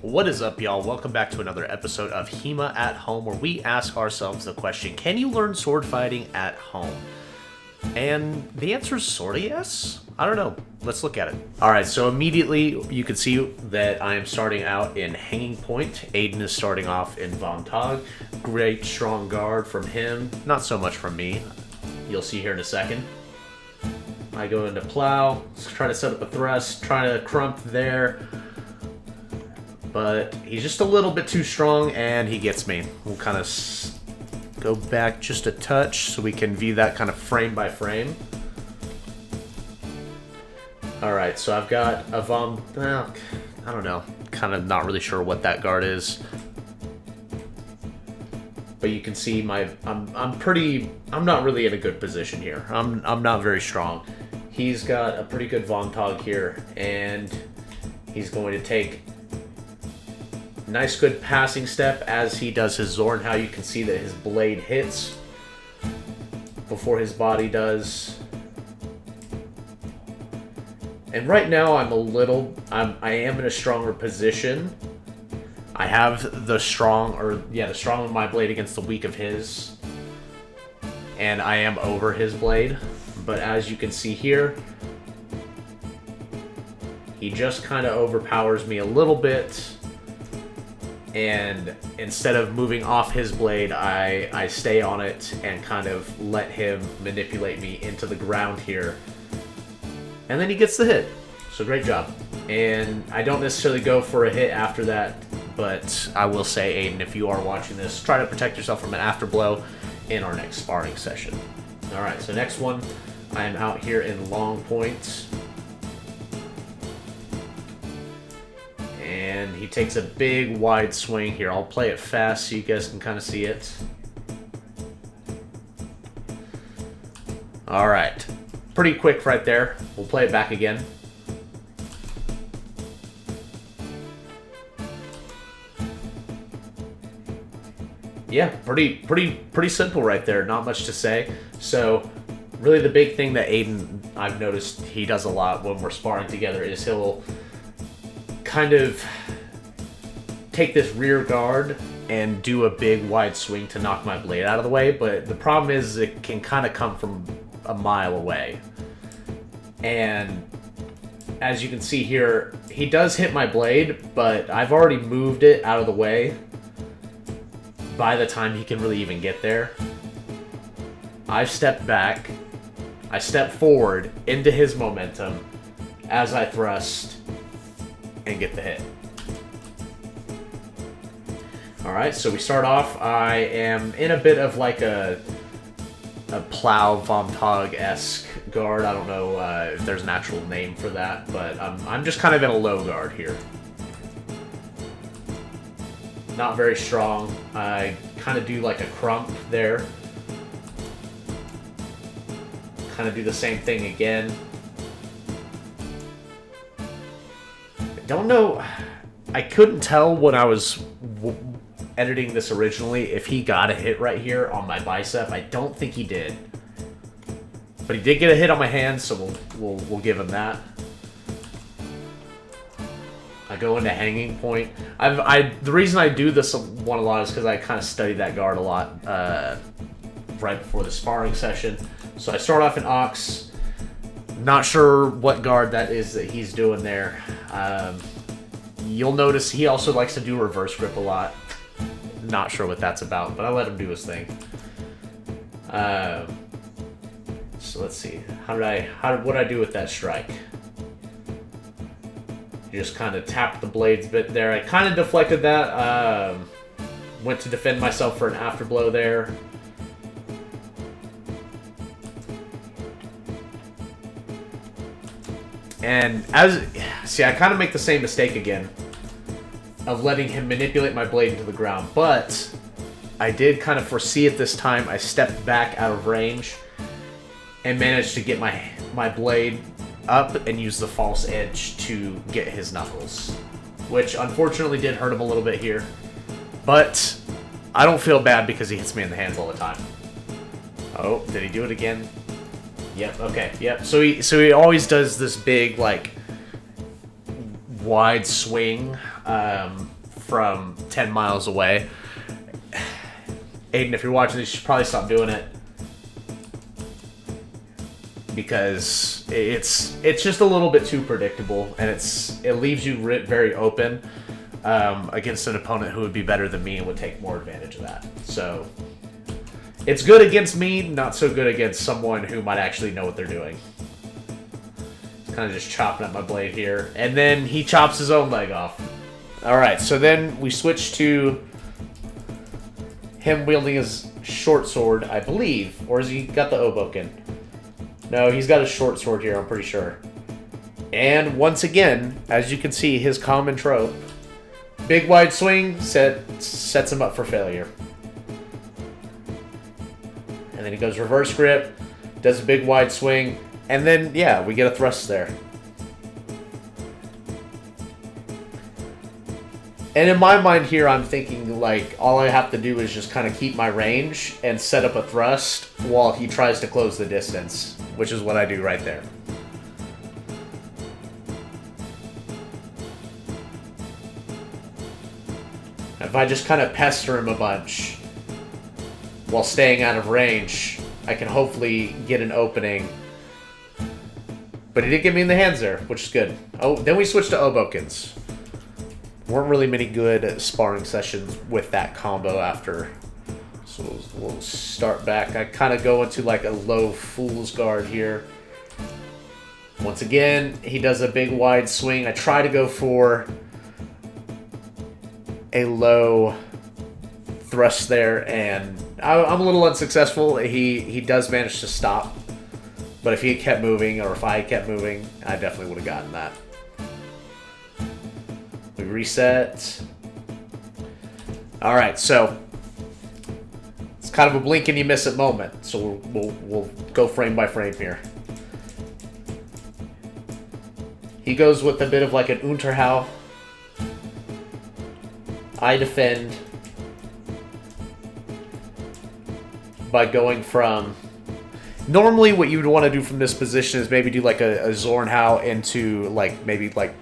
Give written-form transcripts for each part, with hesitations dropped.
What is up, y'all? Welcome back to another episode of Hema at Home, where we ask ourselves the question, can you learn sword fighting at home? And the answer is sort of yes. I don't know. Let's look at it. Alright, so immediately you can see that I am starting out in Hanging Point. Aidan is starting off in Von Tog. Great strong guard from him. Not so much from me. You'll see here in a second. I go into Plow, try to set up a thrust, try to crump there. But he's just a little bit too strong, and he gets me. We'll kind of go back just a touch so we can view that kind of frame by frame. Alright, so I've got a I don't know. Kind of not really sure what that guard is. But you can see I'm not really in a good position here. I'm not very strong. He's got a pretty good Von Tog here, and he's going to take nice good passing step as he does his Zorn. How you can see that his blade hits before his body does. And right now I am in a stronger position. I have the strong of my blade against the weak of his. And I am over his blade. But as you can see here, he just kind of overpowers me a little bit. And instead of moving off his blade, I stay on it and kind of let him manipulate me into the ground here. And then he gets the hit. So great job. And I don't necessarily go for a hit after that, but I will say, Aidan, if you are watching this, try to protect yourself from an afterblow in our next sparring session. Alright, so next one, I am out here in Long Point. And he takes a big wide swing here. I'll play it fast so you guys can kind of see it. Alright. Pretty quick right there. We'll play it back again. Yeah, pretty simple right there. Not much to say. So, really the big thing that Aidan, I've noticed he does a lot when we're sparring together, is he'll kind of take this rear guard and do a big wide swing to knock my blade out of the way, but the problem is it can kind of come from a mile away. And as you can see here, he does hit my blade, but I've already moved it out of the way by the time he can really even get there. I've stepped back, I step forward into his momentum as I thrust and get the hit. Alright, so we start off. I am in a bit of like a Plow Von Tog-esque guard. I don't know if there's an actual name for that, but I'm just kind of in a low guard here. Not very strong. I kind of do like a crump there. Kind of do the same thing again. Don't know. I couldn't tell when I was editing this originally if he got a hit right here on my bicep. I don't think he did, but he did get a hit on my hand, so we'll give him that. I go into Hanging Point. The reason I do this one a lot is because I kind of studied that guard a lot right before the sparring session. So I start off in Ox. Not sure what guard that is that he's doing there. You'll notice he also likes to do reverse grip a lot. Not sure what that's about, but I let him do his thing. So let's see. What did I do with that strike? Just kind of tapped the blades a bit there. I kind of deflected that. Went to defend myself for an afterblow there. And I kind of make the same mistake again of letting him manipulate my blade into the ground, but I did kind of foresee it this time. I stepped back out of range and managed to get my blade up and use the false edge to get his knuckles, which unfortunately did hurt him a little bit here, but I don't feel bad because he hits me in the hands all the time. Oh, did he do it again? Yep, okay, yep. So he always does this big, like, wide swing from 10 miles away. Aiden, if you're watching this, you should probably stop doing it. Because it's just a little bit too predictable, and it leaves you very open against an opponent who would be better than me and would take more advantage of that. So it's good against me, not so good against someone who might actually know what they're doing. Kind of just chopping up my blade here, and then he chops his own leg off. All right, so then we switch to him wielding his short sword, I believe, or has he got the Oboken? No, he's got a short sword here, I'm pretty sure. And once again, as you can see, his common trope, big wide swing sets him up for failure. And then he goes reverse grip, does a big wide swing, and then, yeah, we get a thrust there. And in my mind here, I'm thinking, like, all I have to do is just kind of keep my range and set up a thrust while he tries to close the distance, which is what I do right there. If I just kind of pester him a bunch while staying out of range, I can hopefully get an opening. But he did get me in the hands there, which is good. Oh, then we switched to Obokens. Weren't really many good sparring sessions with that combo after. So we'll start back. I kind of go into like a low fool's guard here. Once again, he does a big wide swing. I try to go for a low thrust there, and I'm a little unsuccessful. He does manage to stop. But if he had kept moving, or if I had kept moving, I definitely would have gotten that. We reset. All right, so it's kind of a blink and you miss it moment. So we'll go frame by frame here. He goes with a bit of like an Unterhau. I defend by going from... Normally what you would want to do from this position is maybe do like a Zornhau into like maybe like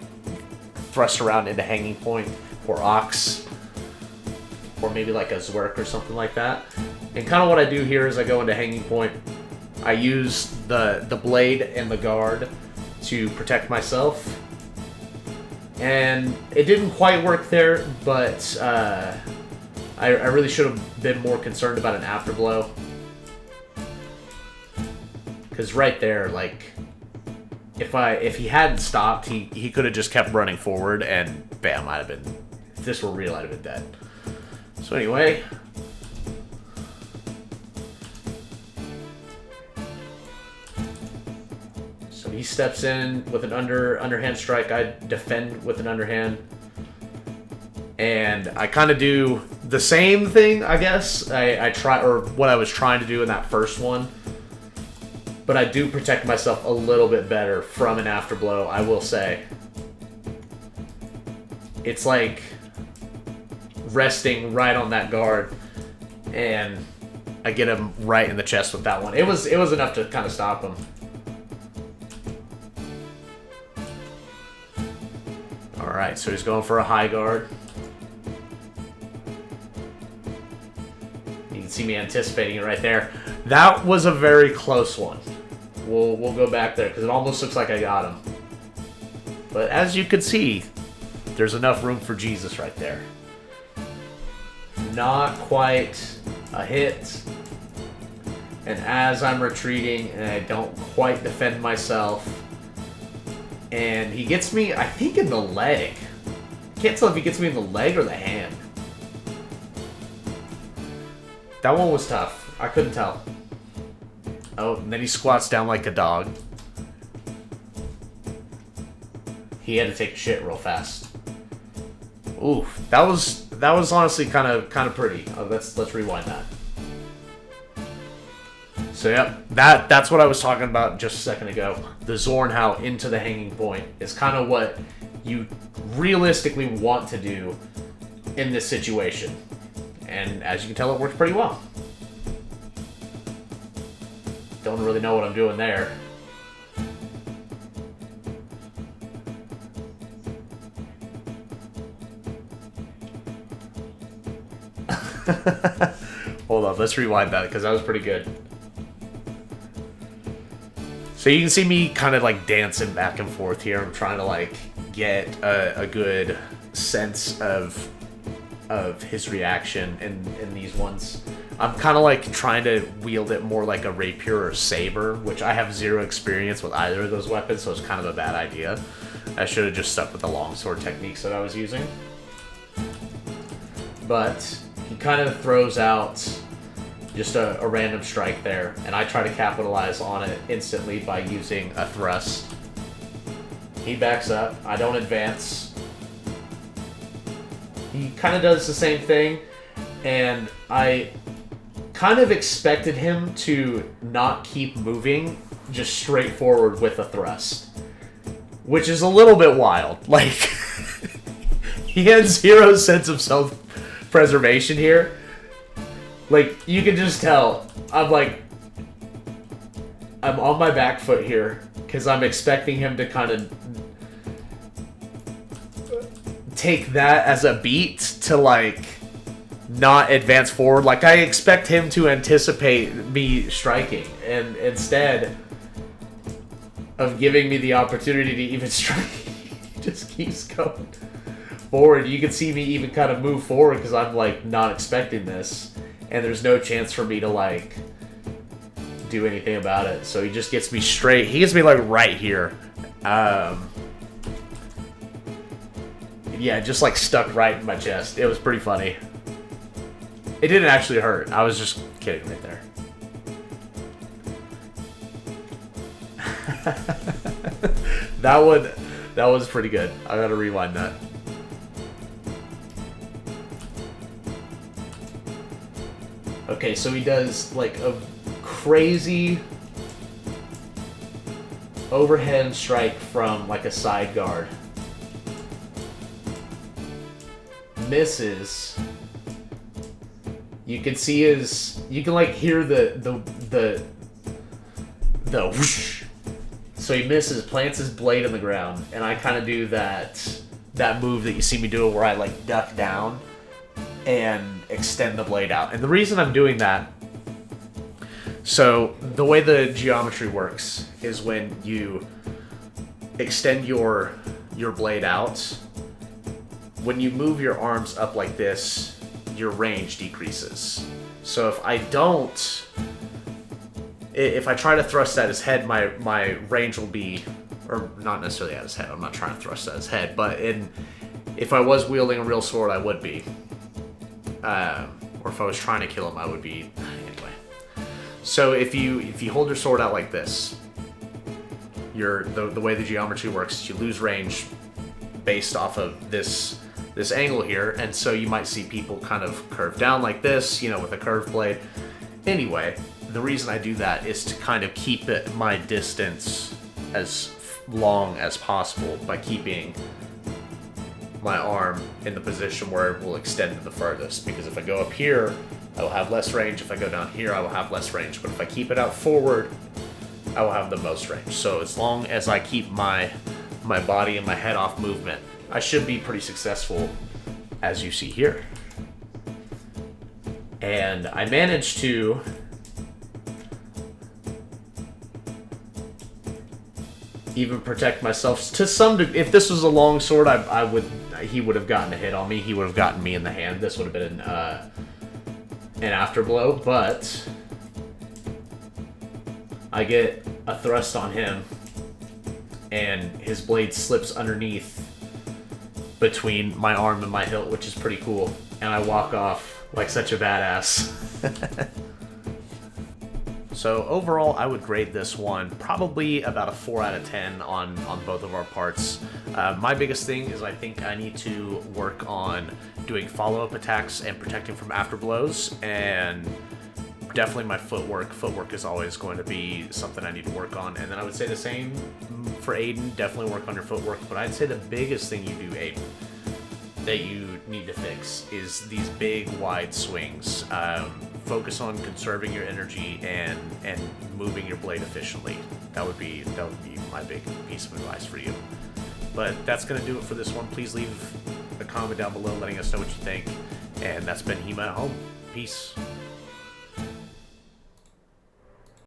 thrust around into hanging point or Ox, or maybe like a Zwerk or something like that. And kind of what I do here is I go into hanging point. I use the blade and the guard to protect myself. And it didn't quite work there, but I really should have been more concerned about an afterblow. Because right there, like, if he hadn't stopped, he could have just kept running forward, and bam, I'd have been, if this were real, I'd have been dead. So anyway, so he steps in with an underhand strike. I defend with an underhand, and I kind of do the same thing, I guess. I try, or what I was trying to do in that first one. But I do protect myself a little bit better from an afterblow, I will say. It's like resting right on that guard, and I get him right in the chest with that one. It was enough to kind of stop him. All right, so he's going for a high guard. You can see me anticipating it right there. That was a very close one. We'll go back there because it almost looks like I got him. But as you can see, there's enough room for Jesus right there. Not quite a hit. And as I'm retreating and I don't quite defend myself, and he gets me, I think, in the leg. Can't tell if he gets me in the leg or the hand. That one was tough. I couldn't tell. Oh, and then he squats down like a dog. He had to take a shit real fast. Ooh, that was honestly kind of pretty. Oh, let's rewind that. So yep, that's what I was talking about just a second ago. The Zornhau into the hanging point is kind of what you realistically want to do in this situation. And as you can tell, it works pretty well. Don't really know what I'm doing there. Hold on, let's rewind that because that was pretty good. So you can see me kind of like dancing back and forth here. I'm trying to like get a good sense of his reaction in these ones. I'm kind of like trying to wield it more like a rapier or saber, which I have zero experience with either of those weapons, so it's kind of a bad idea. I should have just stuck with the longsword techniques that I was using. But he kind of throws out just a random strike there, and I try to capitalize on it instantly by using a thrust. He backs up. I don't advance. He kind of does the same thing, and I kind of expected him to not keep moving just straight forward with a thrust, which is a little bit wild. Like, he had zero sense of self-preservation here. Like, you can just tell, I'm on my back foot here, because I'm expecting him to kind of take that as a beat to, like, not advance forward. Like, I expect him to anticipate me striking, and instead of giving me the opportunity to even strike, he just keeps going forward. You can see me even kind of move forward because I'm, like, not expecting this. And there's no chance for me to, like, do anything about it. So he just gets me straight. He gets me, like, right here. Yeah, just, like, stuck right in my chest. It was pretty funny. It didn't actually hurt. I was just kidding right there. That was pretty good. I gotta rewind that. Okay, so he does, like, a crazy overhand strike from, like, a side guard. Misses. You can see his... You can, like, hear the whoosh. So he misses, plants his blade on the ground, and I kind of do that move that you see me do where I, like, duck down and extend the blade out. And the reason I'm doing that, so the way the geometry works is when you extend your blade out, when you move your arms up like this, your range decreases. So if I try to thrust at his head, my range will be, or not necessarily at his head, I'm not trying to thrust at his head, but if I was wielding a real sword, I would be. Or if I was trying to kill him, I would be. Anyway. So if you hold your sword out like this, the way the geometry works is you lose range based off of this angle here, and so you might see people kind of curve down like this, you know, with a curved blade. Anyway, the reason I do that is to kind of keep my distance as long as possible by keeping my arm in the position where it will extend to the furthest, because if I go up here, I will have less range. If I go down here, I will have less range. But if I keep it out forward, I will have the most range. So as long as I keep my body and my head off movement, I should be pretty successful, as you see here. And I managed to even protect myself to some degree. If this was a long sword, he would have gotten a hit on me. He would have gotten me in the hand. This would have been an afterblow, but I get a thrust on him, and his blade slips underneath between my arm and my hilt, which is pretty cool. And I walk off like such a badass. So overall, I would grade this one probably about a 4 out of 10 on both of our parts. My biggest thing is I think I need to work on doing follow-up attacks and protecting from afterblows, and definitely my footwork. Footwork is always going to be something I need to work on. And then I would say the same for Aidan. Definitely work on your footwork. But I'd say the biggest thing you do, Aidan, that you need to fix is these big, wide swings. Focus on conserving your energy and moving your blade efficiently. That would be my big piece of advice for you. But that's going to do it for this one. Please leave a comment down below letting us know what you think. And that's been Hema at Home. Peace.